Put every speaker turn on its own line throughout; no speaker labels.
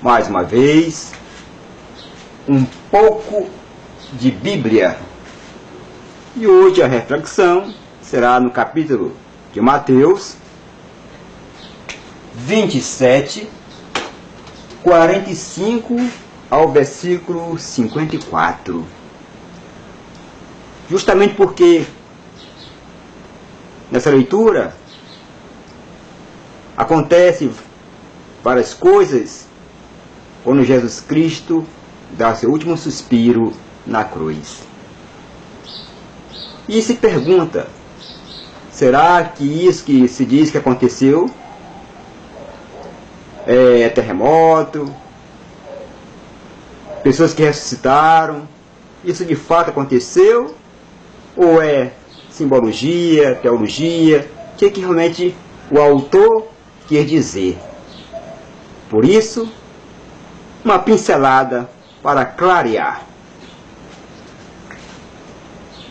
mais uma vez, um pouco de Bíblia. E hoje a reflexão será no capítulo de Mateus 27, 45 ao versículo 54. Justamente porque nessa leitura acontece várias coisas quando Jesus Cristo dá seu último suspiro na cruz. E se pergunta, será que isso que se diz que aconteceu é terremoto, pessoas que ressuscitaram, isso de fato aconteceu? Ou é simbologia, teologia? O que realmente o autor quer dizer? Por isso, uma pincelada para clarear.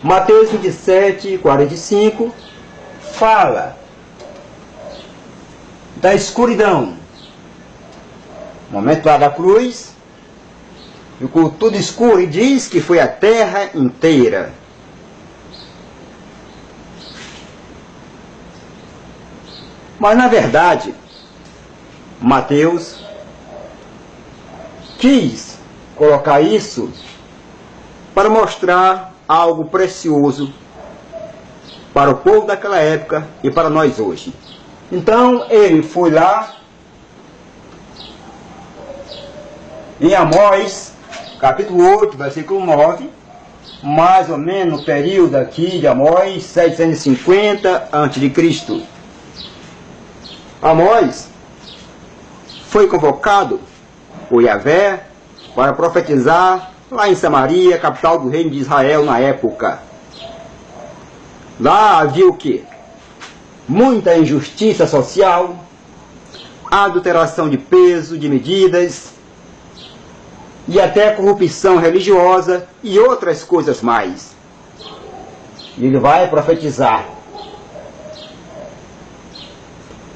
Mateus 27, 45 fala da escuridão. Momento lá da cruz, ficou tudo escuro e diz que foi a terra inteira. Mas na verdade, Mateus quis colocar isso para mostrar algo precioso para o povo daquela época e para nós hoje. Então ele foi lá em Amós, capítulo 8, versículo 9, mais ou menos no período aqui de Amós, 750 a.C. Amós foi convocado por Yahvé para profetizar lá em Samaria, capital do reino de Israel na época. Lá havia o quê? Muita injustiça social, adulteração de peso, de medidas, e até corrupção religiosa e outras coisas mais. E ele vai profetizar.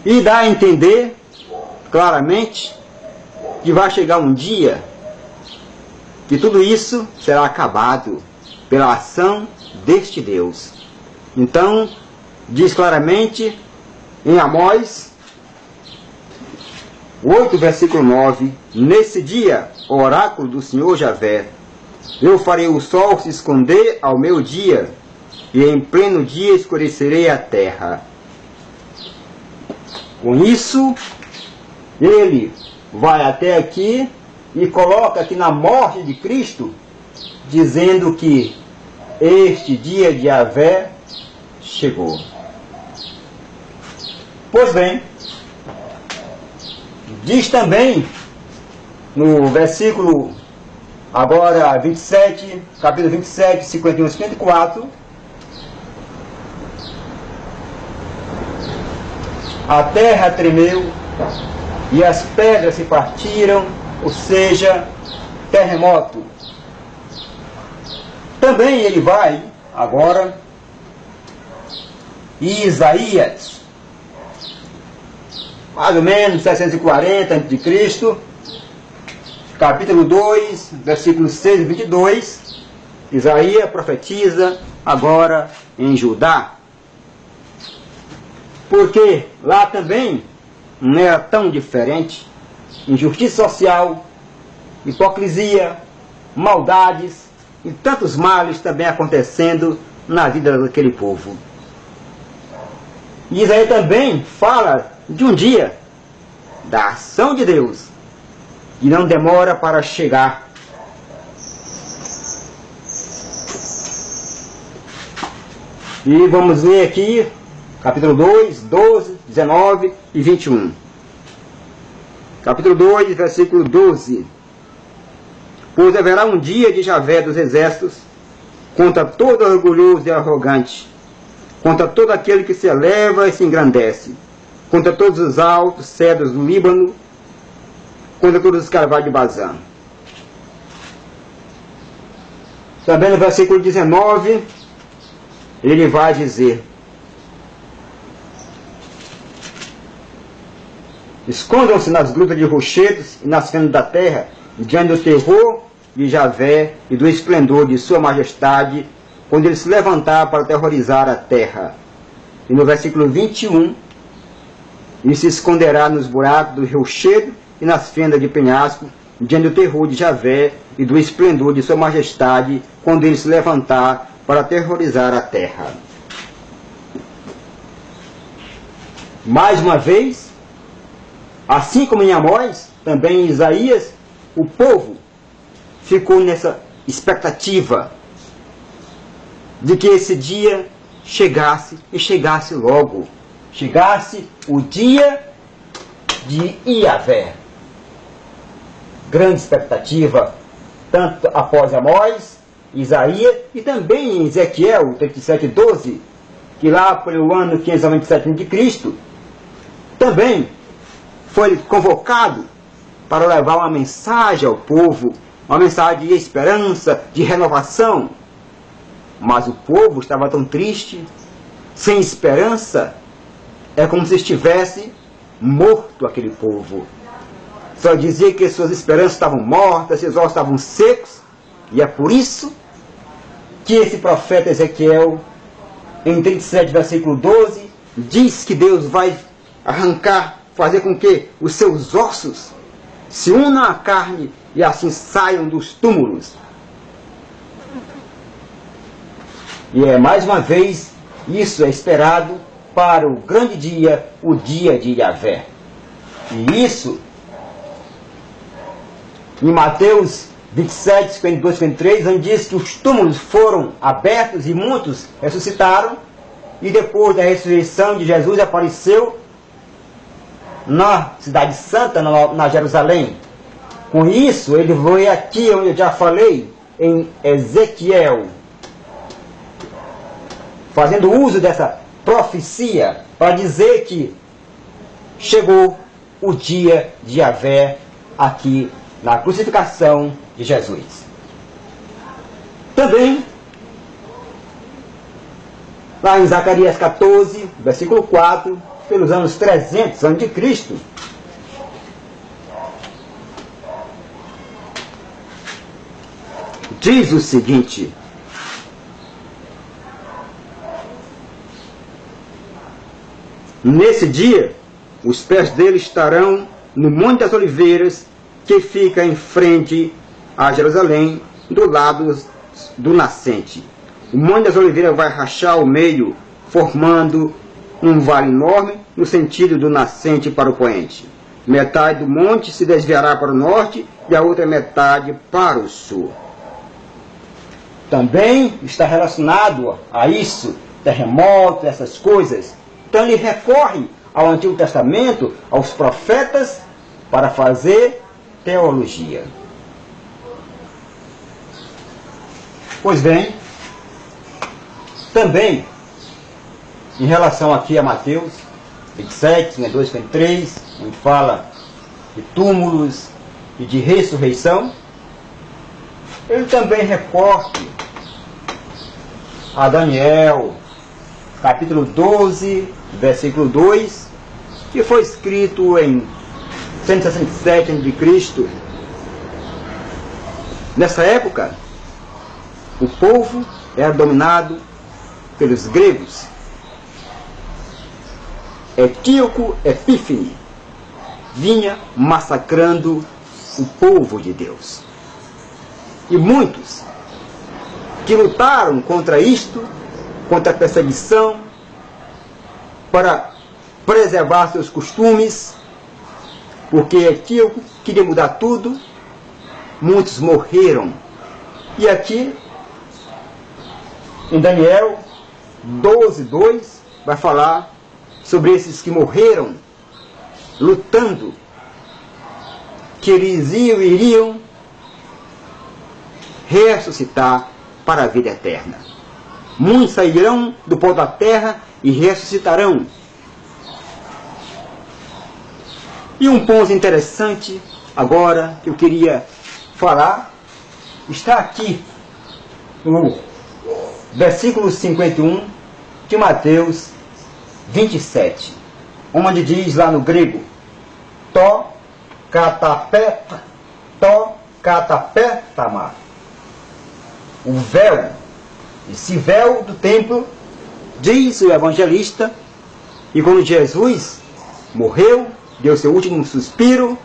E dá a entender claramente que vai chegar um dia que tudo isso será acabado pela ação deste Deus. Então, diz claramente em Amós 8, versículo 9, nesse dia, o oráculo do Senhor Javé, eu farei o sol se esconder ao meio-dia, e em pleno dia escurecerei a terra. Com isso, ele vai até aqui e coloca aqui na morte de Cristo, dizendo que este dia de Javé chegou. Pois bem, diz também no versículo agora 27, capítulo 27, 51 e 54, a terra tremeu e as pedras se partiram, ou seja, terremoto. Também ele vai agora em Isaías, mais ou menos 640 a.C., capítulo 2, versículos 6 e 22, Isaías profetiza agora em Judá. Porque lá também não era tão diferente, injustiça social, hipocrisia, maldades e tantos males também acontecendo na vida daquele povo. E Isaías também fala de um dia da ação de Deus, que não demora para chegar. E vamos ler aqui, capítulo 2, 12, 19 e 21. Capítulo 2, versículo 12. Pois haverá um dia de Javé dos exércitos, contra todo orgulhoso e arrogante, contra todo aquele que se eleva e se engrandece, contra todos os altos cedros do Líbano, contra todos os carvalhos de Bazã. Também no versículo 19, ele vai dizer: Escondam-se nas grutas de rochedos e nas fendas da terra, diante do terror de Javé e do esplendor de sua majestade, quando ele se levantar para aterrorizar a terra. E no versículo 21, ele se esconderá nos buracos do rochedo e nas fendas de penhasco, diante do terror de Javé e do esplendor de sua majestade, quando ele se levantar para aterrorizar a terra. Mais uma vez, assim como em Amós, também em Isaías, o povo ficou nessa expectativa de que esse dia chegasse e chegasse logo. Chegasse o dia de Iavé. Grande expectativa, tanto após Amós, Isaías e também em Ezequiel 37:12, que lá pelo ano 597 a.C., também foi convocado para levar uma mensagem ao povo, uma mensagem de esperança, de renovação. Mas o povo estava tão triste, sem esperança, é como se estivesse morto aquele povo. Só dizia que suas esperanças estavam mortas, seus ossos estavam secos, e é por isso que esse profeta Ezequiel, em 37, versículo 12, diz que Deus vai arrancar, fazer com que os seus ossos se unam à carne e assim saiam dos túmulos. E é mais uma vez, isso é esperado para o grande dia, o dia de Iavé. E isso, em Mateus 27, 52, 53, onde diz que os túmulos foram abertos e muitos ressuscitaram, e depois da ressurreição de Jesus apareceu na cidade santa, na Jerusalém. Com isso, ele foi aqui onde eu já falei, em Ezequiel, fazendo uso dessa profecia para dizer que chegou o dia de Iavé aqui na crucificação de Jesus. Também, lá em Zacarias 14, versículo 4, pelos anos 300 a.C., diz o seguinte: nesse dia, os pés dele estarão no Monte das Oliveiras, que fica em frente a Jerusalém, do lado do nascente. O Monte das Oliveiras vai rachar ao meio, formando um vale enorme no sentido do nascente para o poente. Metade do monte se desviará para o norte e a outra metade para o sul. Também está relacionado a isso, terremotos, essas coisas. Então ele recorre ao Antigo Testamento, aos profetas, para fazer teologia. Pois bem, também, em relação aqui a Mateus 27, 52, 53, onde fala de túmulos e de ressurreição, ele também recorre a Daniel, capítulo 12, versículo 2, que foi escrito em 167 a.C. Nessa época, o povo era dominado pelos gregos. Etíoco Epífane vinha massacrando o povo de Deus. E muitos que lutaram contra isto, contra a perseguição, para preservar seus costumes, porque Etíoco queria mudar tudo, muitos morreram. E aqui, em Daniel 12:2, vai falar sobre esses que morreram, lutando, que eles iriam ressuscitar para a vida eterna. Muitos sairão do pó da terra e ressuscitarão. E um ponto interessante agora que eu queria falar está aqui no versículo 51 de Mateus 27, onde diz lá no grego: catapetama. O véu, esse véu do templo, diz o evangelista, e quando Jesus morreu, deu seu último suspiro,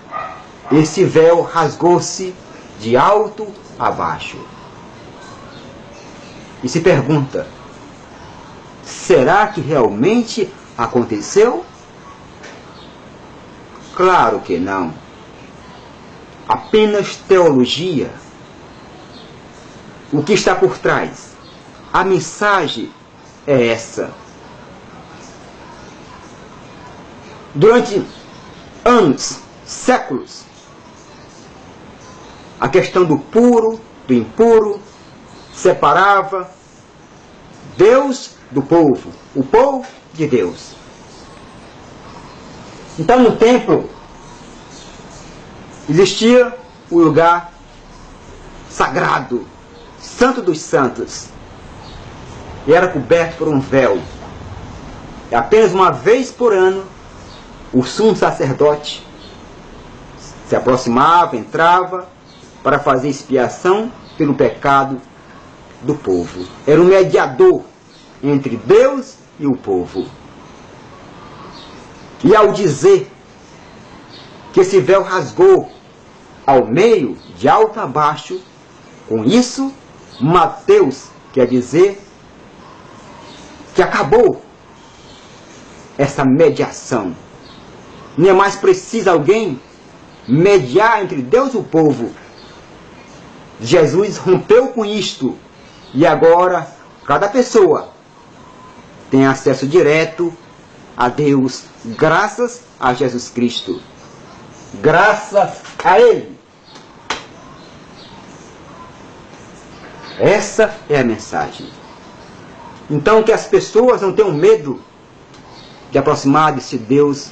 esse véu rasgou-se de alto a baixo. E se pergunta, será que realmente aconteceu? Claro que não. Apenas teologia. O que está por trás? A mensagem é essa. Durante anos, séculos, a questão do puro, do impuro, separava Deus do povo, o povo de Deus. Então no templo existia o lugar sagrado, Santo dos Santos, e era coberto por um véu. E apenas uma vez por ano o sumo sacerdote se aproximava, entrava para fazer expiação pelo pecado do povo. Era um mediador entre Deus e o povo. E ao dizer que esse véu rasgou ao meio, de alto a baixo, com isso, Mateus quer dizer que acabou essa mediação. Não é mais preciso alguém mediar entre Deus e o povo. Jesus rompeu com isto e agora cada pessoa tem acesso direto a Deus, graças a Jesus Cristo. Graças a Ele. Essa é a mensagem. Então que as pessoas não tenham medo de aproximar desse Deus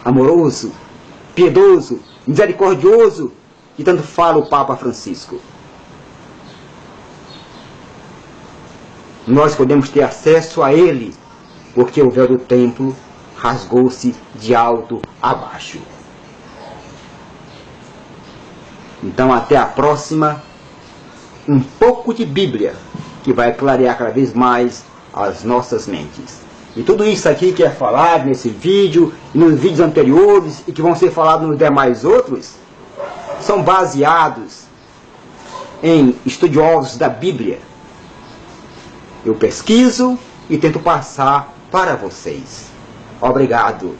amoroso, piedoso, misericordioso, que tanto fala o Papa Francisco. Nós podemos ter acesso a Ele, porque o véu do templo rasgou-se de alto a baixo. Então até a próxima, um pouco de Bíblia, que vai clarear cada vez mais as nossas mentes. E tudo isso aqui que é falado nesse vídeo, e nos vídeos anteriores, e que vão ser falados nos demais outros, são baseados em estudiosos da Bíblia. Eu pesquiso e tento passar para vocês. Obrigado.